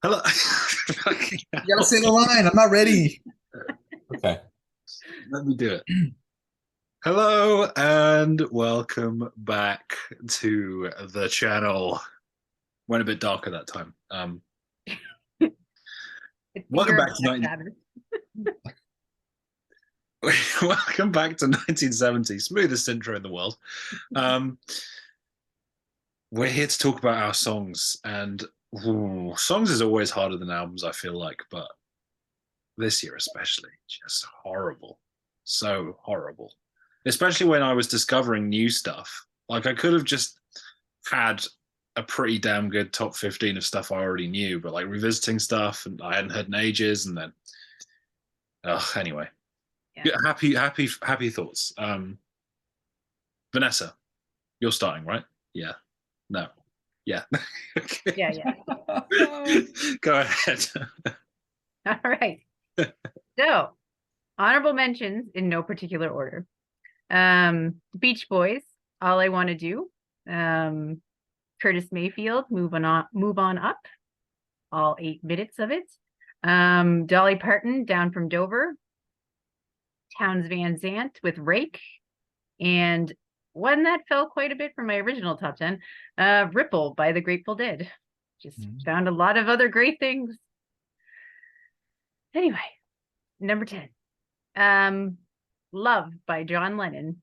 Hello. You gotta say the line. I'm not ready. Okay. Let me do it. Hello and welcome back to the channel. Went a bit darker that time. It's the Welcome year back of to Black 19 Sabbath. welcome back to 1970, smoothest intro in the world. Um, we're here to talk about our songs, and songs is always harder than albums, I feel like, but this year especially, just horrible, so horrible. Especially when I was discovering new stuff. Like I could have just had a pretty damn good top 15 of stuff I already knew, but like revisiting stuff and I hadn't heard in ages, and then anyway. Yeah. Yeah, happy thoughts. Vanessa, you're starting, right? Yeah. No. Yeah. Okay. Yeah, yeah. Go ahead. All right. So, honorable mentions in no particular order. Beach Boys, All I Want to Do. Um, Curtis Mayfield, Move On Up, all 8 minutes of it. Dolly Parton, Down from Dover. Towns Van Zandt with Rake. And one that fell quite a bit from my original top 10, Ripple by the Grateful Dead. Just found a lot of other great things. Anyway, number 10. Love by John Lennon.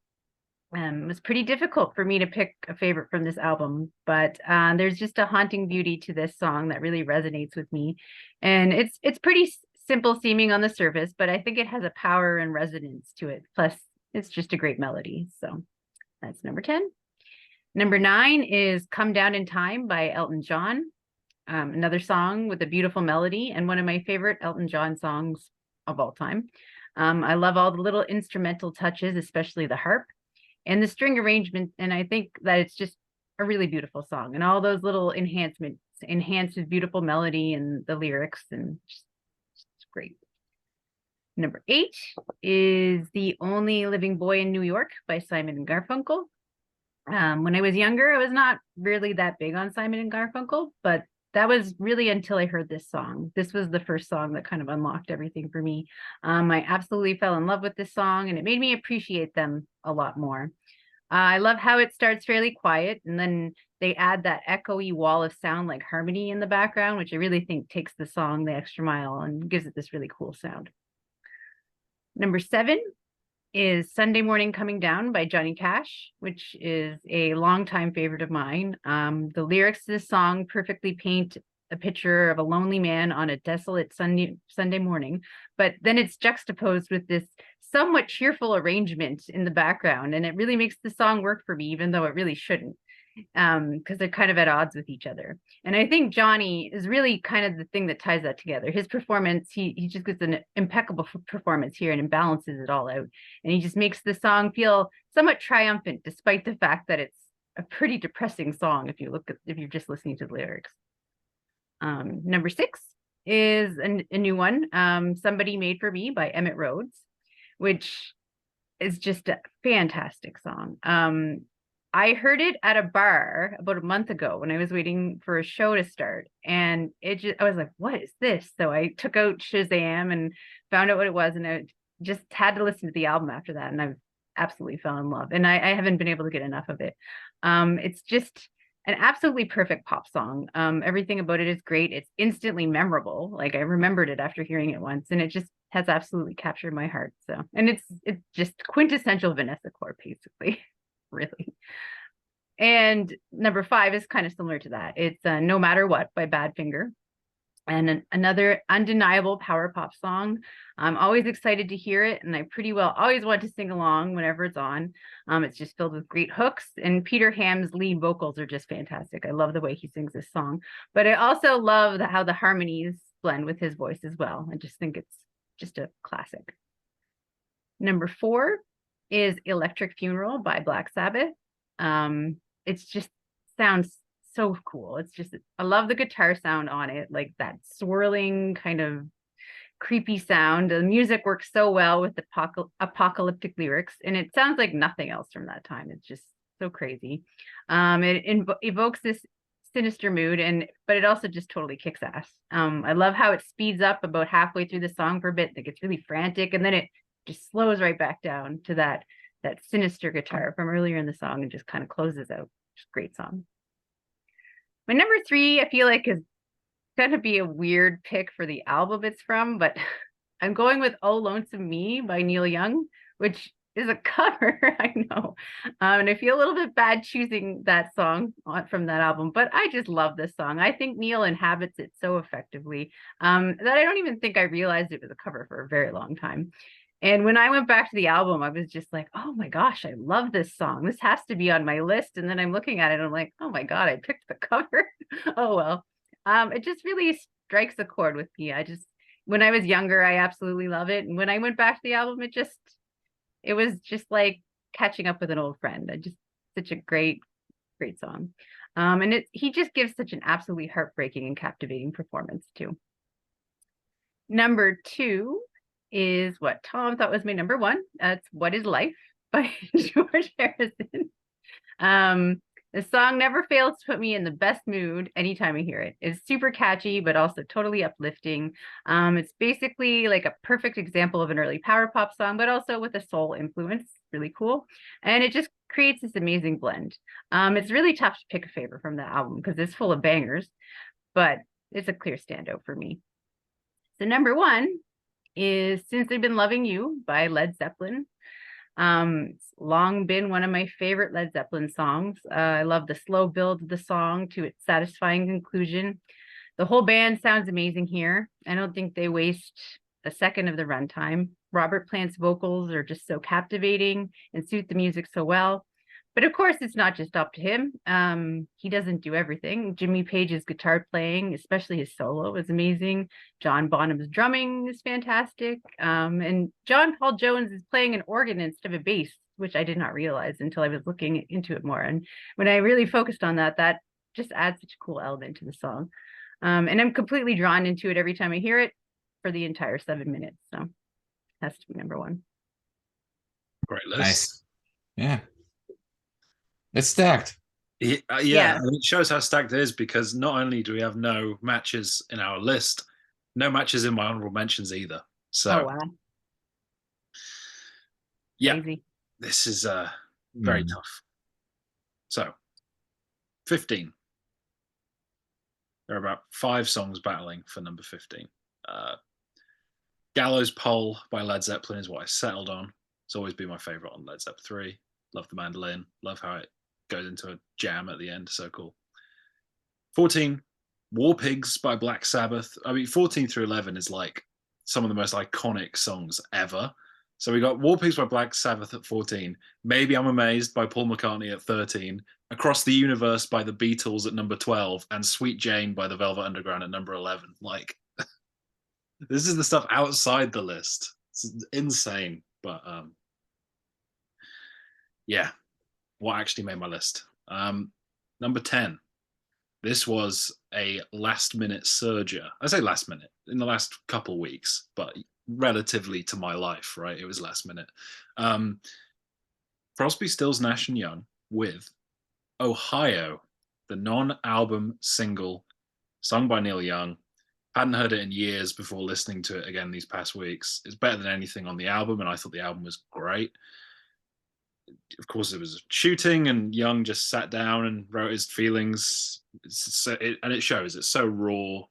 It was pretty difficult for me to pick a favorite from this album, but there's just a haunting beauty to this song that really resonates with me. And it's pretty simple seeming on the surface, but I think it has a power and resonance to it. Plus, it's just a great melody. So that's number 10. Number 9 is Come Down in Time by Elton John. Another song with a beautiful melody and one of my favorite Elton John songs of all time. I love all the little instrumental touches, especially the harp and the string arrangement. And I think that it's just a really beautiful song. And all those little enhancements enhance his beautiful melody and the lyrics, and just great. Number 8 is The Only Living Boy in New York by Simon and Garfunkel. When I was younger, I was not really that big on Simon and Garfunkel, but that was really until I heard this song. This was the first song that kind of unlocked everything for me. I absolutely fell in love with this song, and it made me appreciate them a lot more. I love how it starts fairly quiet, and then they add that echoey wall of sound like harmony in the background, which I really think takes the song the extra mile and gives it this really cool sound. Number 7 is Sunday Morning Coming Down by Johnny Cash, which is a longtime favorite of mine. The lyrics of this song perfectly paint a picture of a lonely man on a desolate Sunday morning, but then it's juxtaposed with this somewhat cheerful arrangement in the background, and it really makes the song work for me, even though it really shouldn't, because they're kind of at odds with each other. And I think Johnny is really kind of the thing that ties that together. His performance, he just gets an impeccable performance here and balances it all out. And he just makes the song feel somewhat triumphant, despite the fact that it's a pretty depressing song if you're just listening to the lyrics. Number 6 is a new one, Somebody Made for Me by Emitt Rhodes, which is just a fantastic song. I heard it at a bar about a month ago when I was waiting for a show to start, and I was like, what is this? So I took out Shazam and found out what it was, and I just had to listen to the album after that, and I've absolutely fell in love, and I haven't been able to get enough of it. It's just an absolutely perfect pop song. Everything about it is great. It's instantly memorable. Like I remembered it after hearing it once, and it just has absolutely captured my heart. So, and it's just quintessential Vanessa core, basically, really. And number 5 is kind of similar to that. It's No Matter What by Badfinger, and another undeniable power pop song. I'm always excited to hear it, and I pretty well always want to sing along whenever it's on. It's just filled with great hooks, and Peter Ham's lead vocals are just fantastic. I love the way he sings this song, but I also love how the harmonies blend with his voice as well. I just think it's just a classic. Number 4 is Electric Funeral by Black Sabbath. It's just sounds so cool. It's just, I love the guitar sound on it, like that swirling kind of creepy sound. The music works so well with the apocalyptic lyrics, and it sounds like nothing else from that time. It's just so crazy. It evokes this sinister mood, but it also just totally kicks ass. I love how it speeds up about halfway through the song for a bit. It gets really frantic, and then it just slows right back down to that sinister guitar from earlier in the song and just kind of closes out. Just great song. My number 3, I feel like, is gonna be a weird pick for the album it's from, but I'm going with "Oh Lonesome Me" by Neil Young, which is a cover, I know. And I feel a little bit bad choosing that song from that album, but I just love this song. I think Neil inhabits it so effectively that I don't even think I realized it was a cover for a very long time. And when I went back to the album, I was just like, oh my gosh, I love this song. This has to be on my list. And then I'm looking at it and I'm like, oh my God, I picked the cover. Oh, well. It just really strikes a chord with me. When I was younger, I absolutely love it. And when I went back to the album, it was just like catching up with an old friend. Such a great song. And he just gives such an absolutely heartbreaking and captivating performance too. Number 2 is what Tom thought was my number 1. That's "What Is Life" by George Harrison. The song never fails to put me in the best mood anytime I hear it. It's super catchy, but also totally uplifting. It's basically like a perfect example of an early power pop song, but also with a soul influence. Really cool. And it just creates this amazing blend. It's really tough to pick a favorite from the album because it's full of bangers, but it's a clear standout for me. So number 1 is "Since I've Been Loving You" by Led Zeppelin. It's long been one of my favorite Led Zeppelin songs. I love the slow build of the song to its satisfying conclusion. The whole band sounds amazing here. I don't think they waste a second of the runtime. Robert Plant's vocals are just so captivating and suit the music so well. But of course, it's not just up to him. He doesn't do everything. Jimmy Page's guitar playing, especially his solo, is amazing. John Bonham's drumming is fantastic. And John Paul Jones is playing an organ instead of a bass, which I did not realize until I was looking into it more. And when I really focused on that just adds such a cool element to the song. And I'm completely drawn into it every time I hear it for the entire 7 minutes. So it has to be number 1. Great list. Nice. Yeah. It's stacked. Yeah. And it shows how stacked it is because not only do we have no matches in our list, no matches in my honorable mentions either. So, oh, wow. Yeah, Crazy. This is very tough. So, 15. There are about 5 songs battling for number 15. "Gallows Pole" by Led Zeppelin is what I settled on. It's always been my favorite on Led Zeppelin 3. Love the mandolin. Love how it goes into a jam at the end. So cool. 14, "War Pigs" by Black Sabbath. I mean, 14 through 11 is like some of the most iconic songs ever. So we got "War Pigs" by Black Sabbath at 14. "Maybe I'm Amazed" by Paul McCartney at 13. "Across the Universe" by the Beatles at number 12. And "Sweet Jane" by the Velvet Underground at number 11. Like, this is the stuff outside the list. It's insane. But yeah, what actually made my list? Number 10. This was a last-minute surger. I say last minute, in the last couple weeks, but relatively to my life, right? It was last minute. Crosby, Stills, Nash & Young with "Ohio," the non-album single sung by Neil Young. Hadn't heard it in years before listening to it again these past weeks. It's better than anything on the album, and I thought the album was great. Of course, it was shooting, and Young just sat down and wrote his feelings. And it shows. It's so raw.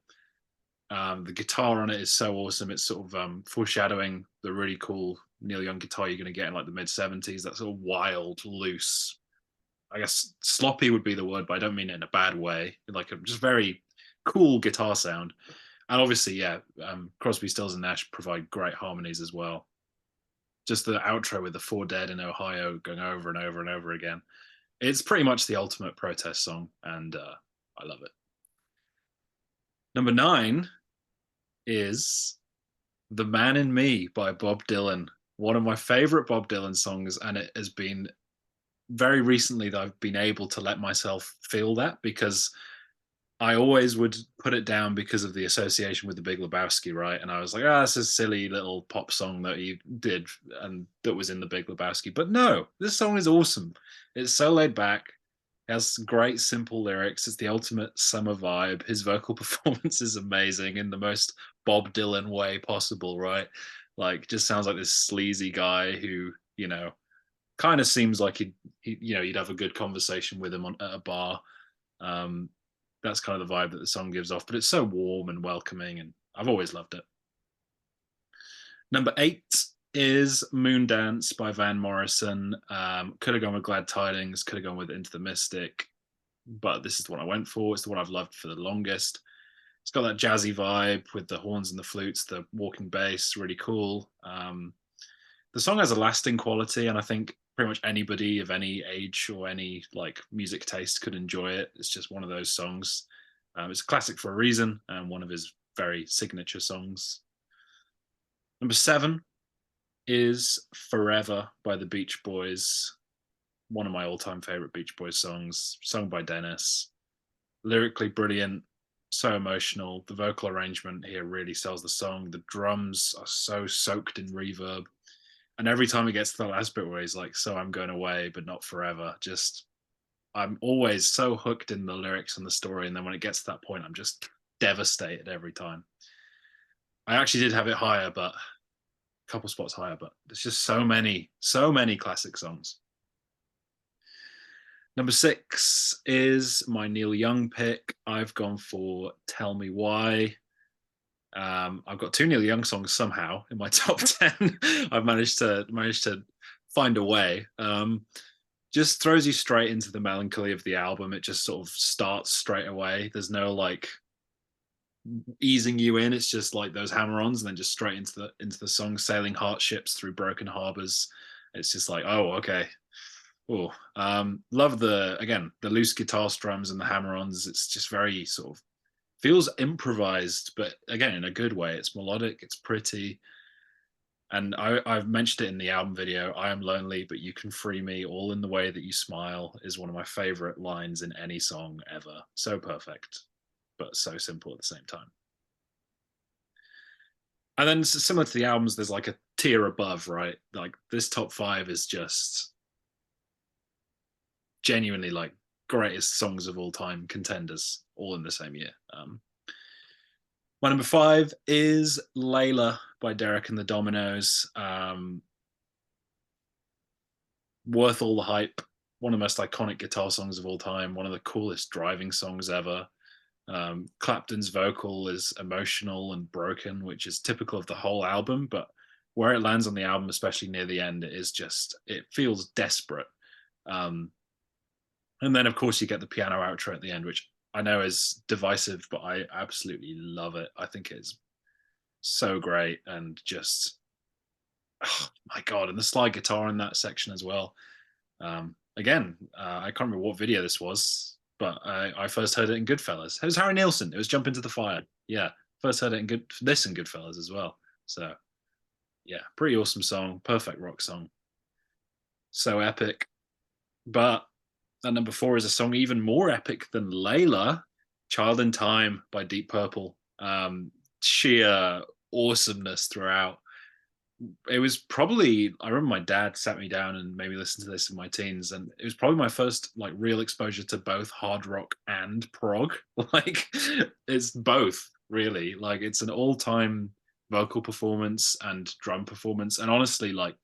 The guitar on it is so awesome. It's sort of foreshadowing the really cool Neil Young guitar you're going to get in like the mid-70s. That sort of wild, loose, I guess sloppy would be the word, but I don't mean it in a bad way. Like a just very cool guitar sound. And obviously, yeah, Crosby, Stills, and Nash provide great harmonies as well. Just the outro with the 4 Dead in Ohio going over and over and over again. It's pretty much the ultimate protest song, and I love it. Number 9 is "The Man in Me" by Bob Dylan. One of my favorite Bob Dylan songs, and it has been very recently that I've been able to let myself feel that, because I always would put it down because of the association with The Big Lebowski, right? And I was like, this is a silly little pop song that he did and that was in The Big Lebowski. But no, this song is awesome. It's so laid back. He has great simple lyrics. It's the ultimate summer vibe. His vocal performance is amazing in the most Bob Dylan way possible, right? Like, just sounds like this sleazy guy who, kind of seems like you'd have a good conversation with him at a bar. Um, that's kind of the vibe that the song gives off, but it's so warm and welcoming, and I've always loved it. Number 8 is Moondance by Van Morrison. Could have gone with Glad Tidings, could have gone with Into the Mystic, but this is the one I went for. It's the one I've loved for the longest. It's got that jazzy vibe with the horns and the flutes, the walking bass, really cool. The song has a lasting quality, and I think pretty much anybody of any age or any like music taste could enjoy it. It's just one of those songs. It's a classic for a reason, and one of his very signature songs. Number 7 is Forever by the Beach Boys. One of my all-time favorite Beach Boys songs, sung by Dennis. Lyrically brilliant, so emotional. The vocal arrangement here really sells the song. The drums are so soaked in reverb. And every time it gets to the last bit where he's like, so I'm going away, but not forever. Just, I'm always so hooked in the lyrics and the story. And then when it gets to that point, I'm just devastated every time. I actually did have it higher, but a couple spots higher, but there's just so many classic songs. Number 6 is my Neil Young pick. I've gone for Tell Me Why. I've got 2 Neil Young songs somehow in my top 10. I've managed to find a way. Just throws you straight into the melancholy of the album. It just sort of starts straight away. There's no like easing you in. It's just like those hammer-ons, and then just straight into the song, sailing heart ships through broken harbors. It's just like, oh, okay. Oh, love the loose guitar strums and the hammer-ons. It's just very sort of feels improvised, but again, in a good way. It's melodic, it's pretty. And I've mentioned it in the album video. I am lonely, but you can free me. All in the way that you smile is one of my favorite lines in any song ever. So perfect, but so simple at the same time. And then similar to the albums, there's like a tier above, right? Like this top 5 is just genuinely like greatest songs of all time contenders, all in the same year. My number 5 is Layla by Derek and the Dominoes. Worth all the hype. One of the most iconic guitar songs of all time. One of the coolest driving songs ever. Clapton's vocal is emotional and broken, which is typical of the whole album, but where it lands on the album, especially near the end, it feels desperate. And then, of course, you get the piano outro at the end, which I know is divisive, but I absolutely love it. I think it's so great, and just, oh my God, and the slide guitar in that section as well. Again, I can't remember what video this was, but I first heard it in Goodfellas. It was Harry Nilsson. It was Jump Into the Fire. Yeah, first heard it in Goodfellas as well. So yeah, pretty awesome song, perfect rock song. So epic. But at number 4 is a song even more epic than Layla, Child in Time by Deep Purple. Sheer awesomeness throughout. It was probably, I remember my dad sat me down and made me listen to this in my teens, and it was probably my first like real exposure to both hard rock and prog. Like it's both really. Like it's an all-time vocal performance and drum performance, and honestly, like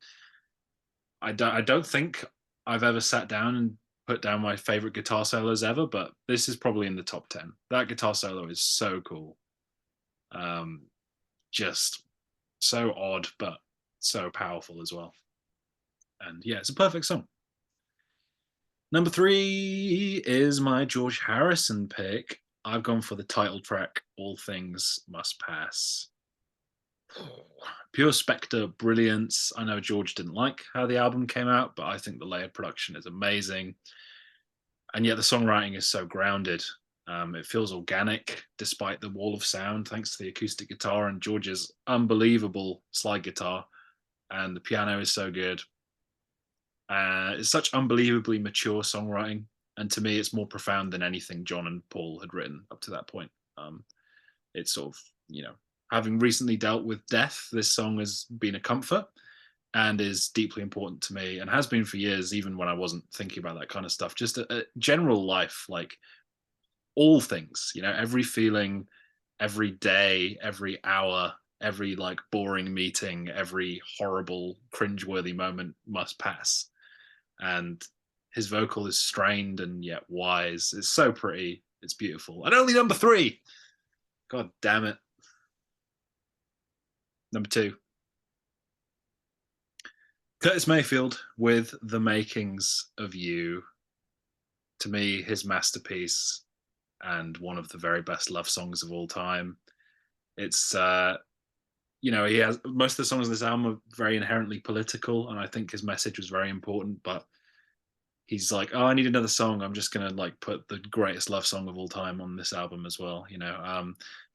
I don't think I've ever sat down and put down my favorite guitar solos ever, but this is probably in the top 10. That guitar solo is so cool. Just so odd, but so powerful as well. And yeah, it's a perfect song. Number 3 is my George Harrison pick. I've gone for the title track, All Things Must Pass. Pure Spectre brilliance. I know George didn't like how the album came out, but I think the layered production is amazing. And yet the songwriting is so grounded. It feels organic despite the wall of sound, thanks to the acoustic guitar and George's unbelievable slide guitar. And the piano is so good. It's such unbelievably mature songwriting. And to me, it's more profound than anything John and Paul had written up to that point. It's sort of, having recently dealt with death, this song has been a comfort. and is deeply important to me and has been for years, even when I wasn't thinking about that kind of stuff. Just a general life, like all things, every feeling, every day, every hour, every like boring meeting, every horrible, cringeworthy moment must pass. And his vocal is strained and yet wise. It's so pretty. It's beautiful. And only number 3. God damn it. Number 2. Curtis Mayfield with The Makings of You. To me, his masterpiece and one of the very best love songs of all time. It's he has most of the songs on this album are very inherently political, and I think his message was very important, but he's like, oh, I need another song. I'm just gonna like put the greatest love song of all time on this album as well.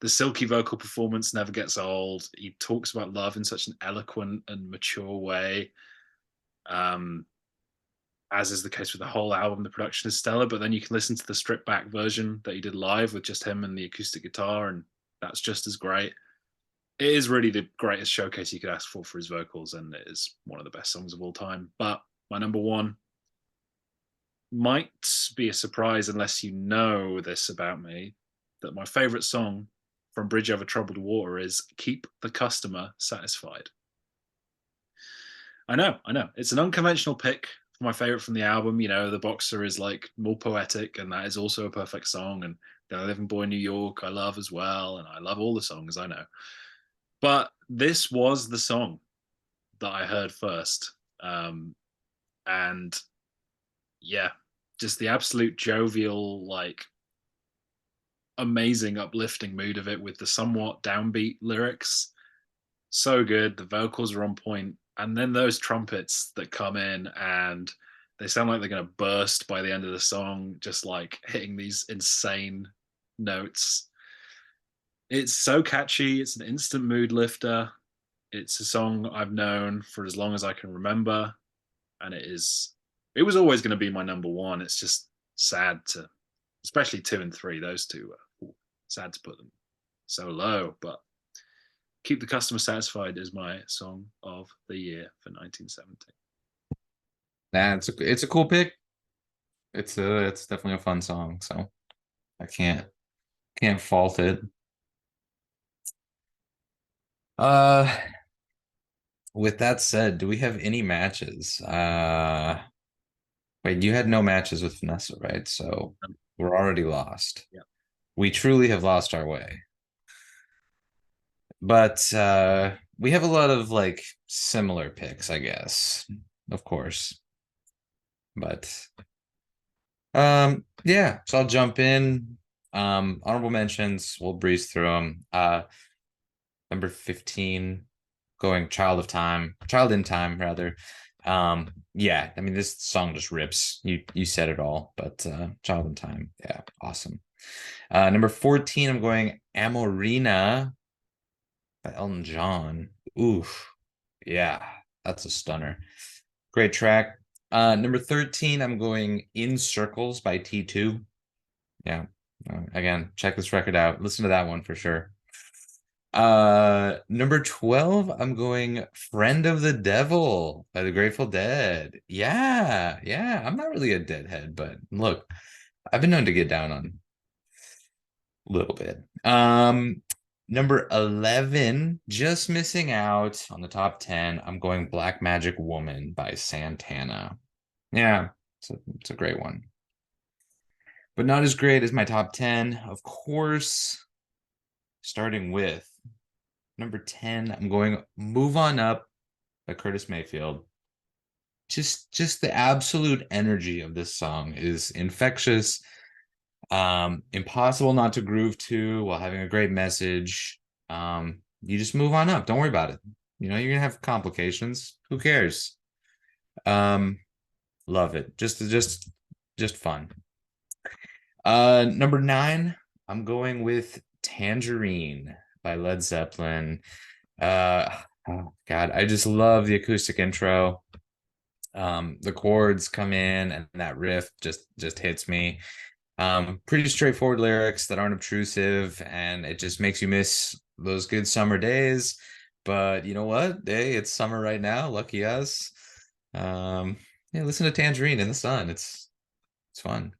The silky vocal performance never gets old. He talks about love in such an eloquent and mature way. As is the case with the whole album, the production is stellar, but then you can listen to the stripped back version that he did live with just him and the acoustic guitar, and that's just as great. It is really the greatest showcase you could ask for his vocals, and it is one of the best songs of all time. But my number 1 might be a surprise unless you know this about me, that my favorite song from Bridge Over Troubled Water is Keep the Customer Satisfied. I know. It's an unconventional pick for my favorite from the album. The Boxer is like more poetic, and that is also a perfect song. And The Living Boy in New York, I love as well. And I love all the songs, I know. But this was the song that I heard first. And yeah, just the absolute jovial, like amazing, uplifting mood of it with the somewhat downbeat lyrics. So good. The vocals are on point. And then those trumpets that come in and they sound like they're going to burst by the end of the song, just like hitting these insane notes. It's so catchy. It's an instant mood lifter. It's a song I've known for as long as I can remember. And it was always going to be my number 1. It's just sad to, especially 2 and 3, those two, sad to put them so low, but Keep the Customer Satisfied is my song of the year for 1970. Nah, it's a cool pick. It's definitely a fun song, so I can't fault it. With that said, do we have any matches? Wait, you had no matches with Vanessa, right? So we're already lost. Yeah. We truly have lost our way. But we have a lot of like similar picks, I guess, of course. But yeah, so I'll jump in. Honorable mentions, we'll breeze through them. Number 15, going Child in Time rather. Yeah, I mean this song just rips. You said it all, but Child in Time, yeah, awesome. Number 14, I'm going Amorina by Elton John. Oof. Yeah, that's a stunner. Great track. Number 13, I'm going In Circles by T2. Yeah. Again, check this record out. Listen to that one for sure. Number 12, I'm going Friend of the Devil by the Grateful Dead. Yeah. I'm not really a Deadhead, but look, I've been known to get down on a little bit. Number 11, just missing out on the top 10. I'm going Black Magic Woman by Santana. Yeah, it's a great one. But not as great as my top 10. Of course, starting with number 10, I'm going Move On Up by Curtis Mayfield. Just the absolute energy of this song is infectious. Impossible not to groove to while having a great message. You just move on up. Don't worry about it. You're gonna have complications. Who cares? Love it. Just fun. Number 9, I'm going with Tangerine by Led Zeppelin. Oh God, I just love the acoustic intro. The chords come in and that riff just hits me. Pretty straightforward lyrics that aren't obtrusive, and it just makes you miss those good summer days. But you know what? Hey, it's summer right now. Lucky us. Yeah, listen to Tangerine in the sun. It's fun.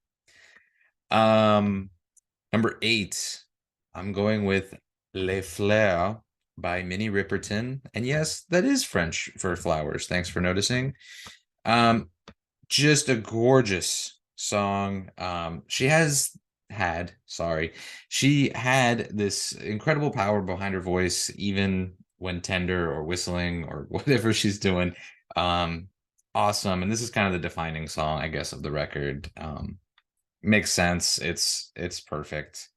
Number 8, I'm going with Les Fleurs by Minnie Riperton. And yes, that is French for flowers. Thanks for noticing. Just a gorgeous song. She had this incredible power behind her voice, even when tender or whistling or whatever she's doing. Awesome. And this is kind of the defining song, I guess, of the record. Makes sense. It's perfect.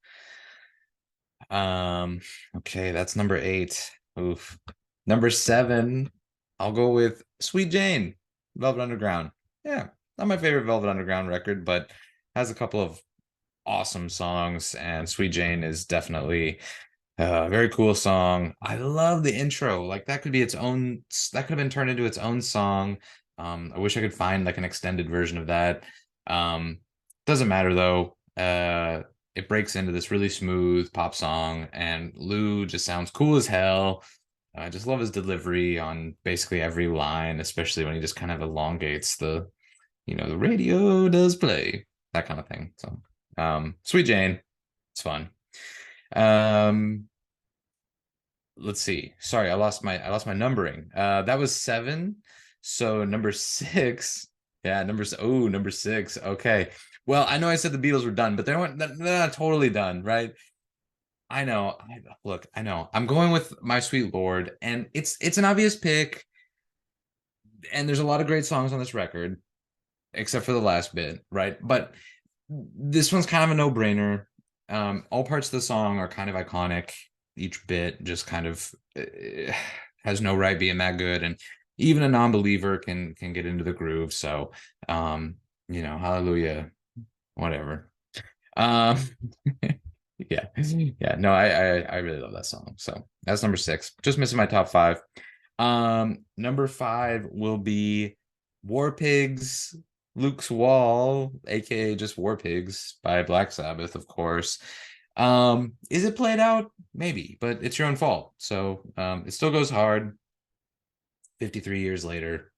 Okay, that's number 8. Oof. Number 7, I'll go with Sweet Jane, Velvet Underground. Yeah, not my favorite Velvet Underground record, but has a couple of awesome songs, and Sweet Jane is definitely a very cool song. I love the intro. Like that could have been turned into its own song. I wish I could find like an extended version of that. Doesn't matter though. It breaks into this really smooth pop song, and Lou just sounds cool as hell. I just love his delivery on basically every line, especially when he just kind of elongates the radio does play, that kind of thing. So, Sweet Jane, it's fun. Let's see. Sorry, I lost my numbering. That was 7. So number 6. Yeah, number 6. Okay. Well, I know I said the Beatles were done, but they're not totally done, right? I know. I know. I'm going with My Sweet Lord, and it's an obvious pick. And there's a lot of great songs on this record, except for the last bit, right? But this one's kind of a no-brainer. All parts of the song are kind of iconic. Each bit just kind of has no right being that good, and even a non-believer can get into the groove. So, hallelujah, whatever. Yeah, no, I really love that song. So that's number 6. Just missing my top 5. Number 5 will be War Pigs, Luke's Wall, aka just War Pigs by Black Sabbath, of course. Is it played out? Maybe, but it's your own fault. So it still goes hard 53 years later.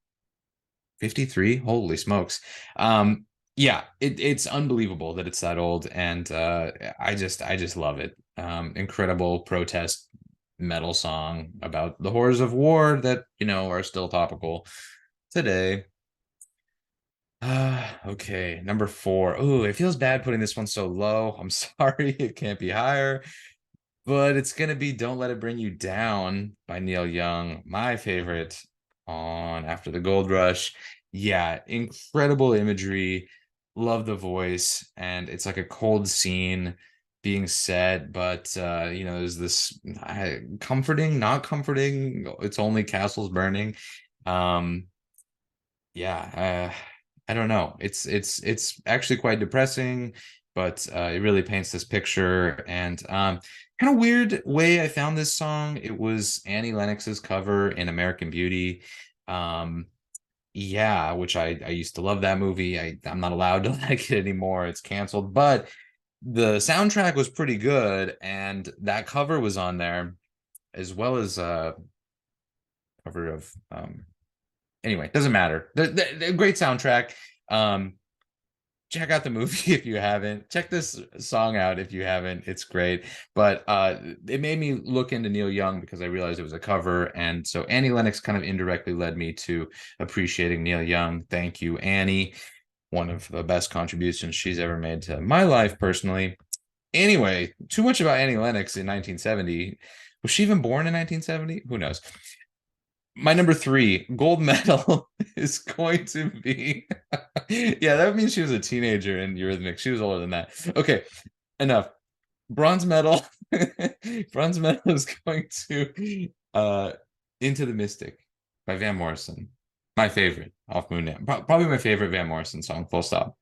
53? Holy smokes. Yeah, it's unbelievable that it's that old, and I just love it. Incredible protest metal song about the horrors of war that are still topical today. Okay, number 4. Oh, it feels bad putting this one so low. I'm sorry, it can't be higher, but it's gonna be "Don't Let It Bring You Down" by Neil Young, my favorite on After the Gold Rush. Yeah, incredible imagery. Love the voice, and it's like a cold scene being set, but there's this comforting, not comforting. It's only castles burning. Yeah, I don't know. It's actually quite depressing, but it really paints this picture. And kind of weird way I found this song. It was Annie Lennox's cover in American Beauty. Yeah, which I used to love that movie. I'm not allowed to like it anymore. It's canceled, but the soundtrack was pretty good, and that cover was on there, as well as cover of anyway, doesn't matter. The great soundtrack. Check out the movie if you haven't. Check this song out if you haven't. It's great. But it made me look into Neil Young because I realized it was a cover. And so Annie Lennox kind of indirectly led me to appreciating Neil Young. Thank you, Annie. One of the best contributions she's ever made to my life personally. Anyway, too much about Annie Lennox in 1970. Was she even born in 1970? Who knows? My number 3, gold medal, is going to be yeah, that means she was a teenager in Eurythmics. She was older than that. Okay, enough. Bronze medal. Bronze medal is going to Into the Mystic by Van Morrison. My favorite off Moondance. Probably my favorite Van Morrison song, full stop.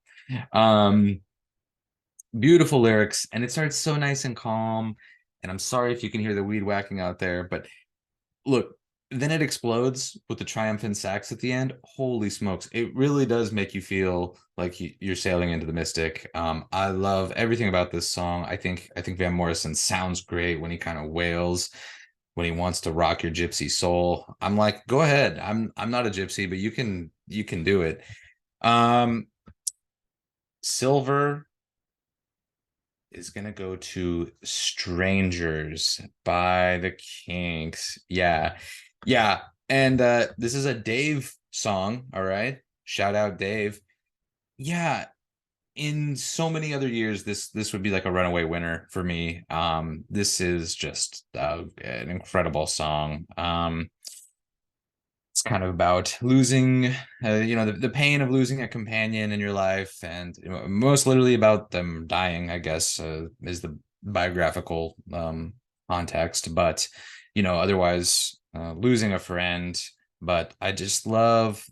Beautiful lyrics, and it starts so nice and calm. And I'm sorry if you can hear the weed whacking out there, but look, then it explodes with the triumphant sax at the end. Holy smokes. It really does make you feel like you're sailing into the mystic. I love everything about this song. I think Van Morrison sounds great when he kind of wails when he wants to rock your gypsy soul. I'm like, go ahead. I'm not a gypsy, but you can do it. Silver is gonna go to Strangers by the Kinks. Yeah. Yeah. And this is a Dave song, all right? Shout out Dave. Yeah, in so many other years, this would be like a runaway winner for me. This is just an incredible song. It's kind of about losing, the pain of losing a companion in your life, and most literally about them dying, I guess, is the biographical context. But otherwise, losing a friend. But I just love,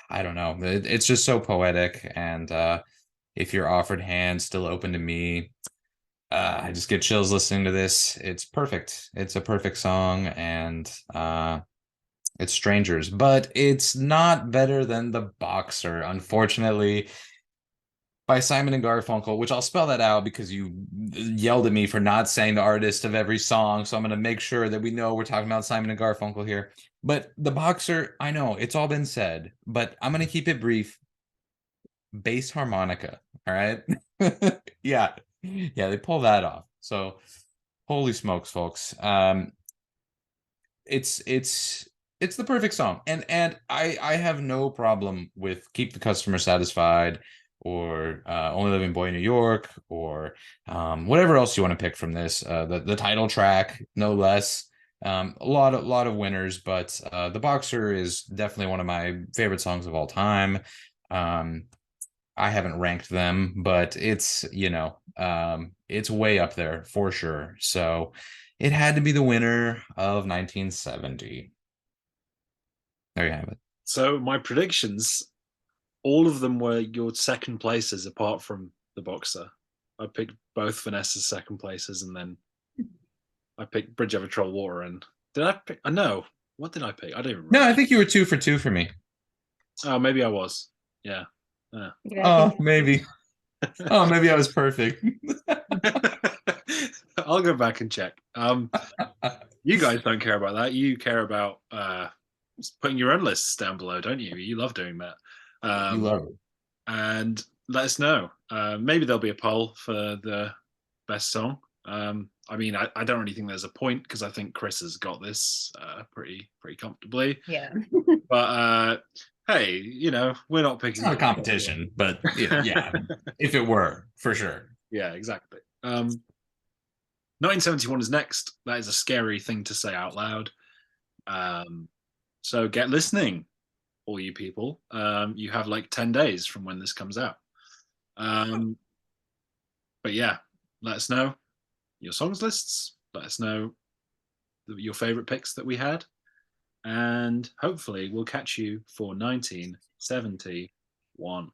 I don't know, it's just so poetic. And if you're offered hand, still open to me. I just get chills listening to this. It's perfect. It's a perfect song, and it's Strangers, but it's not better than The Boxer, unfortunately, by Simon and Garfunkel, which I'll spell that out because you yelled at me for not saying the artist of every song. So I'm going to make sure that we know we're talking about Simon and Garfunkel here. But The Boxer, I know it's all been said, but I'm going to keep it brief. Bass harmonica. All right. Yeah. Yeah. They pull that off. So holy smokes, folks. It's the perfect song, and I have no problem with Keep the Customer Satisfied, or Only Living Boy in New York, or whatever else you want to pick from this. The title track, no less. A lot of winners, but The Boxer is definitely one of my favorite songs of all time. I haven't ranked them, but it's it's way up there for sure. So it had to be the winner of 1970. There you have it. So my predictions, all of them were your second places apart from The Boxer. I picked both Vanessa's second places, and then I picked Bridge Over Troubled Water. And did I pick? I know. What did I pick? I don't even remember. No, I think you were 2 for 2 for me. Oh, maybe I was. Yeah. Oh, maybe. Oh, maybe I was perfect. I'll go back and check. You guys don't care about that. You care about putting your own lists down below, don't you? You love doing that. You love it. And let us know. Maybe there'll be a poll for the best song. I mean, I don't really think there's a point because I think Chris has got this pretty comfortably. Yeah. But hey, we're not picking. It's not a competition, but yeah, if it were, for sure. Yeah, exactly. 1971 is next. That is a scary thing to say out loud. So get listening, all you people. You have like 10 days from when this comes out. But yeah, let us know your songs lists. Let us know your favorite picks that we had. And hopefully we'll catch you for 1971.